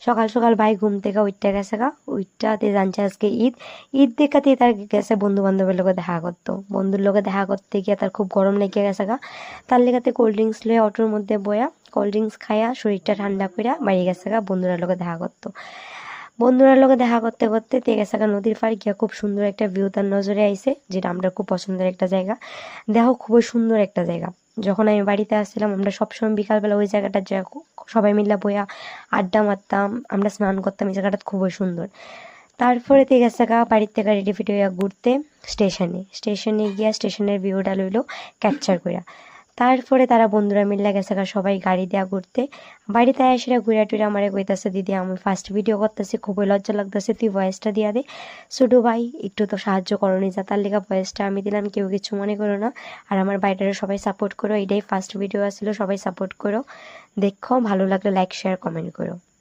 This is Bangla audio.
সকাল সকাল ভাই ঘুম থেকে উঠতে গেছে গা, উঠতে জানছে আজকে ঈদ। ঈদ দেখাতেই তার গেছে বন্ধু বান্ধবের লোকে দেখা করতো। বন্ধুর লোকে দেখা করতে গিয়ে তার খুব গরম লেগে গেছে গা। তার লেগাতে কোল্ড ড্রিঙ্কস লয়ে অটোর মধ্যে বয়া কোল্ড ড্রিঙ্কস খাইয়া শরীরটা ঠান্ডা কইরা বাড়ি গেছে গা বন্ধুরা লোকে দেখা করতো। বন্ধুরা লোকে দেখা করতে করতে তে গেছে গা নদীর পাড় গিয়া খুব সুন্দর একটা ভিউ তার নজরে আইছে, যেটা আমরা খুব পছন্দের একটা জায়গা। দেখো খুবই সুন্দর একটা জায়গা। যখন আমি বাড়িতে আসছিলাম আমরা সবসময় বিকালবেলা ওই জায়গাটা সবাই মিলে বইয়া আড্ডা মারতাম, আমরা স্নান করতাম। এই জায়গাটা খুবই সুন্দর। তারপরে তে গেছে গা বাড়ির থেকে রেডি ফেডি হইয়া ঘুরতে স্টেশনে গিয়া স্টেশনের ভিউটা লইলো ক্যাপচার কইরা। তারপরে তারা বন্ধুরা মিলে গেছে গা সবাই গাড়ি দিয়া ঘুরতে। বাড়িতে এসে ঘুরা টুরা আমারে কইতাছে, দিদি আমি ফার্স্ট ভিডিও করতেছি, খুবই লজ্জা লাগতেছে, তুই ভয়েসটা দিয়া দে। ছোটো ভাই একটু তো সাহায্য করনি, যা তার লেগা ভয়েসটা আমি দিলাম, কেউ কিছু মনে করো না। আর আমার বাইটারে সবাই সাপোর্ট করো, এটাই ফার্স্ট ভিডিও আসছিল, সবাই সাপোর্ট করো। দেখো ভালো লাগলে লাইক শেয়ার কমেন্ট করো।